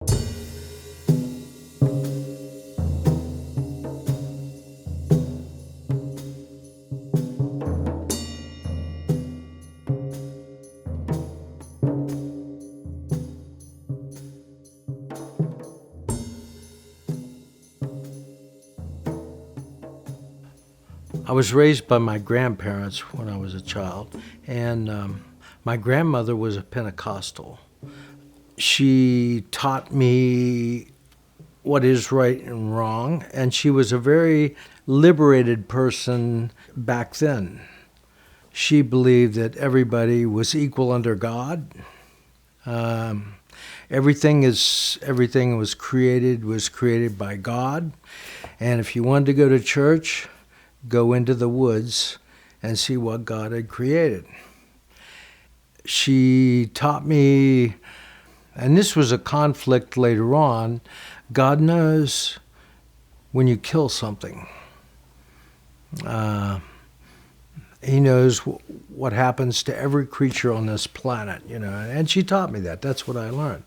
I was raised by my grandparents when I was a child, and my grandmother was a Pentecostal. She taught me what is right and wrong, and she was a very liberated person back then. She believed that everybody was equal under God. Um, everything was created by God, and if you wanted to go to church, go into the woods and see what God had created. She taught me, and this was a conflict later on, God knows when you kill something. He knows what happens to every creature on this planet, and she taught me that. That's what I learned.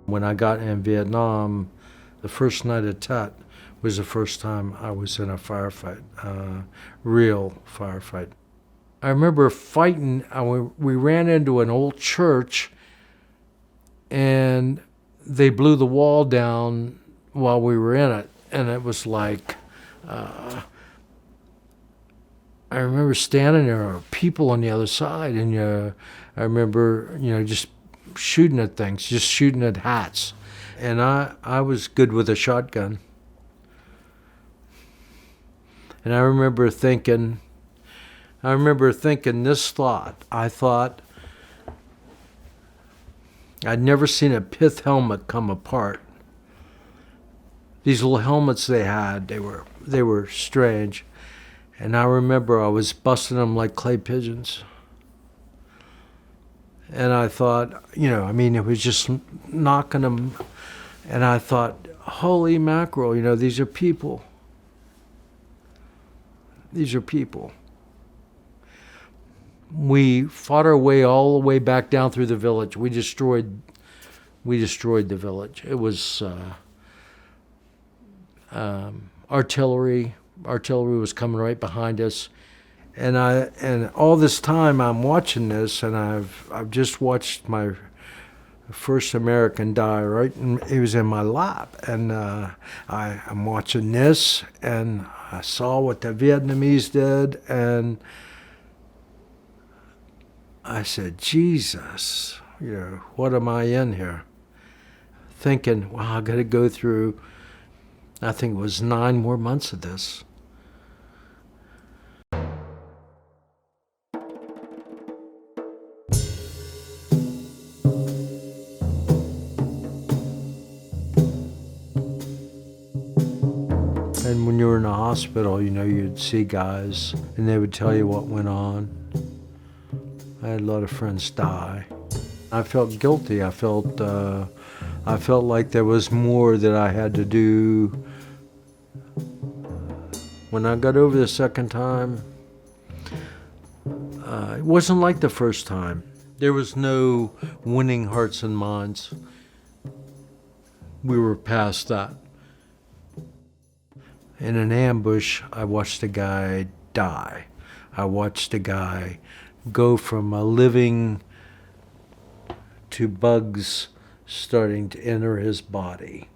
When I got in Vietnam, the first night of Tet was the first time I was in a firefight, real firefight. I remember fighting. We ran into an old church, and they blew the wall down while we were in it. And it was like, I remember standing there, there were people on the other side, and I remember, just shooting at things, just shooting at hats. And I was good with a shotgun. And I remember thinking this thought. I thought, I'd never seen a pith helmet come apart. These little helmets they had, they were strange. And I remember I was busting them like clay pigeons. And I thought, it was just knocking them. And I thought, holy mackerel, these are people. These are people. We fought our way all the way back down through the village. We destroyed the village. It was artillery. Artillery was coming right behind us, and all this time I'm watching this, and I've just watched my first American die, right? And he was in my lap, and I'm watching this, and I saw what the Vietnamese did, and I said, Jesus, what am I in here? Thinking, wow, I got to go through, I think it was 9 more months of this. And when you were in the hospital, you'd see guys, and they would tell you what went on. I had a lot of friends die. I felt guilty. I felt like there was more that I had to do. When I got over the second time, it wasn't like the first time. There was no winning hearts and minds. We were past that. In an ambush, I watched a guy die. I watched a guy go from a living to bugs starting to enter his body.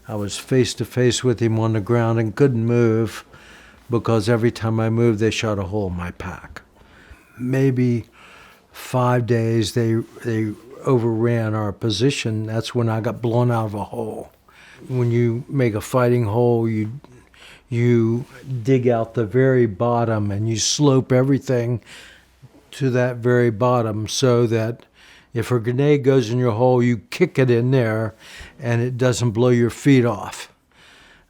I was face to face with him on the ground and couldn't move because every time I moved, they shot a hole in my pack. Maybe 5 days they overran our position. That's when I got blown out of a hole. When you make a fighting hole, you dig out the very bottom and you slope everything to that very bottom so that if a grenade goes in your hole, you kick it in there and it doesn't blow your feet off.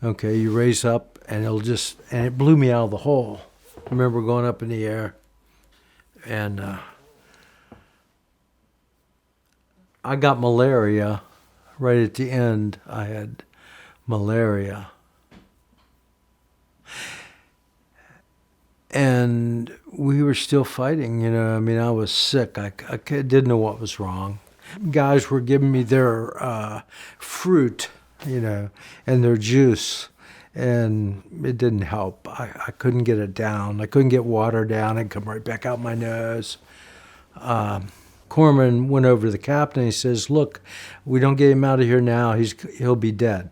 Okay, you raise up and it blew me out of the hole. I remember going up in the air and I got malaria. Right at the end, I had malaria. And we were still fighting, I mean, I was sick. I didn't know what was wrong. Guys were giving me their fruit, and their juice, and it didn't help. I couldn't get it down. I couldn't get water down. It'd come right back out my nose. Corman went over to the captain. He says, "Look, we don't get him out of here now. He'll be dead.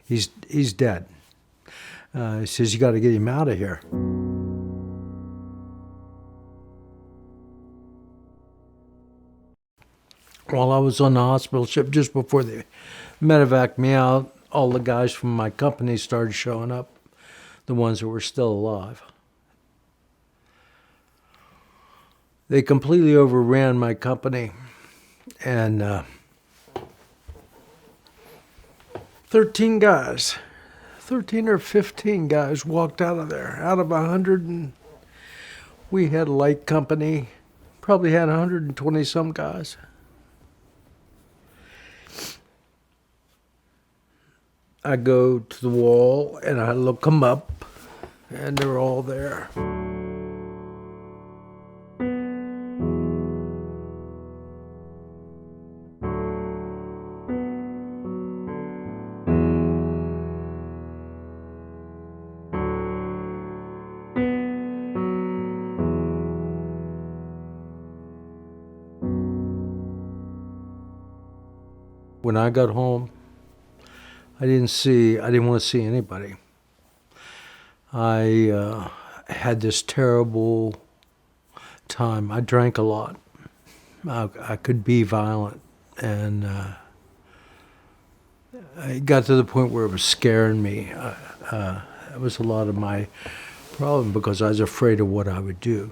He's dead." He says, "You got to get him out of here." While I was on the hospital ship, just before they medevaced me out, all the guys from my company started showing up, the ones that were still alive. They completely overran my company, and 13 or 15 guys walked out of there, out of 100, and we had a light company, probably had 120 some guys. I go to the wall and I look them up, and they're all there. When I got home, I didn't want to see anybody. I had this terrible time. I drank a lot. I could be violent, and it got to the point where it was scaring me. It was a lot of my problem because I was afraid of what I would do.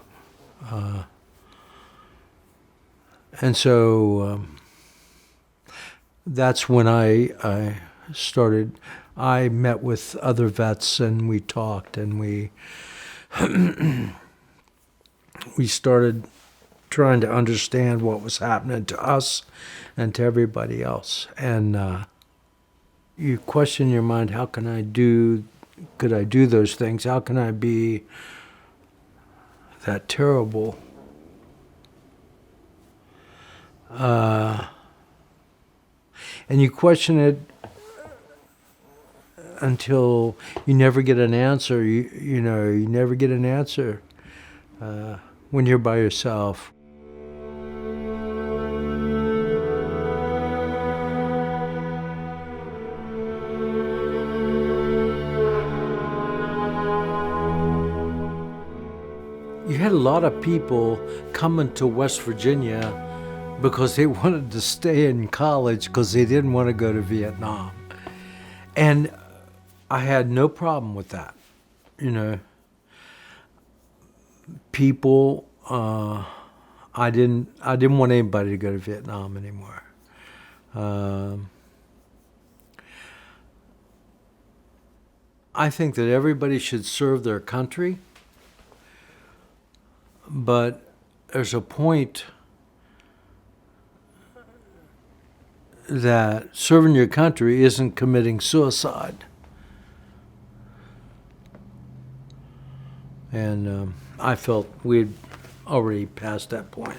And so that's when I started. I met with other vets and we talked, and we started trying to understand what was happening to us and to everybody else. And you question your mind, could I do those things? How can I be that terrible? And you question it until you never get an answer. You never get an answer when you're by yourself. You had a lot of people coming to West Virginia because they wanted to stay in college because they didn't want to go to Vietnam. And I had no problem with that. People, I didn't want anybody to go to Vietnam anymore. I think that everybody should serve their country, but there's a point that serving your country isn't committing suicide. And I felt we'd already passed that point.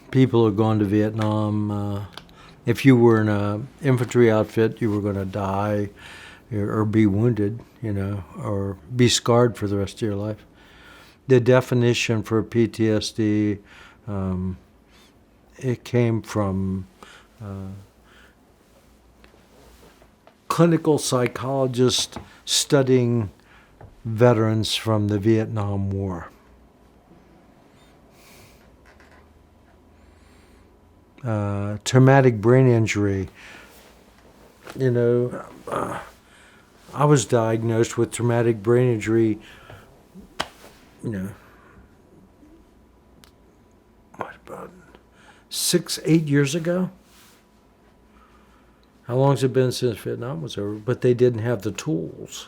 People are going to Vietnam. If you were in an infantry outfit, you were going to die or be wounded, or be scarred for the rest of your life. The definition for PTSD, it came from clinical psychologists studying veterans from the Vietnam War. Traumatic brain injury. I was diagnosed with traumatic brain injury, about 6-8 years ago? How long's it been since Vietnam was over? But they didn't have the tools.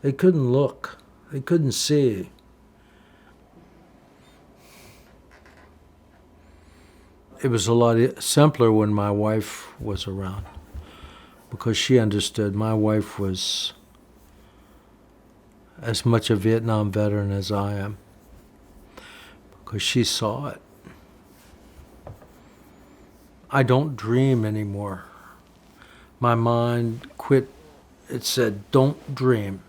They couldn't look. They couldn't see. It was a lot simpler when my wife was around because she understood. My wife was as much a Vietnam veteran as I am, because she saw it. I don't dream anymore. My mind quit. It said, don't dream,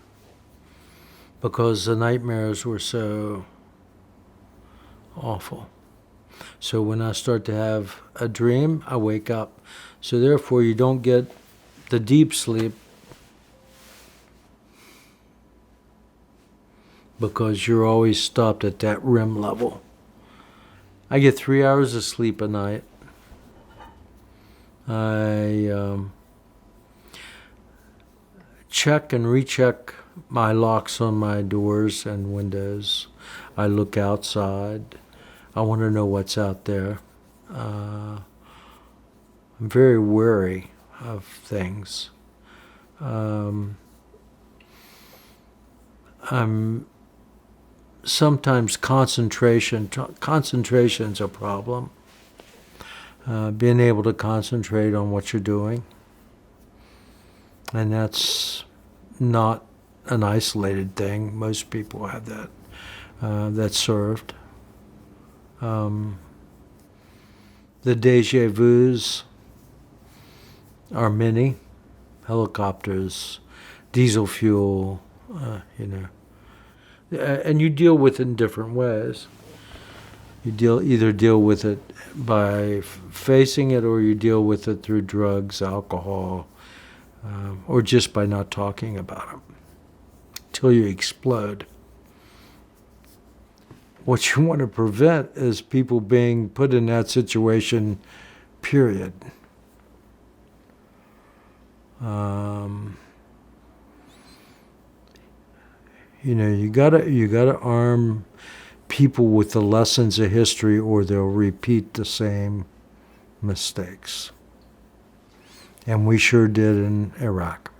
because the nightmares were so awful. So when I start to have a dream, I wake up. So therefore, you don't get the deep sleep because you're always stopped at that REM level. I get 3 hours of sleep a night. I check and recheck my locks on my doors and windows. I look outside. I want to know what's out there. I'm very wary of things. I'm sometimes concentration's a problem. Being able to concentrate on what you're doing. And that's not an isolated thing. Most people have that. That's served. The deja vus are many. Helicopters, diesel fuel, and you deal with it in different ways. You either deal with it by facing it, or you deal with it through drugs, alcohol, or just by not talking about it till you explode. What you want to prevent is people being put in that situation, period. You gotta arm people with the lessons of history, or they'll repeat the same mistakes. And we sure did in Iraq.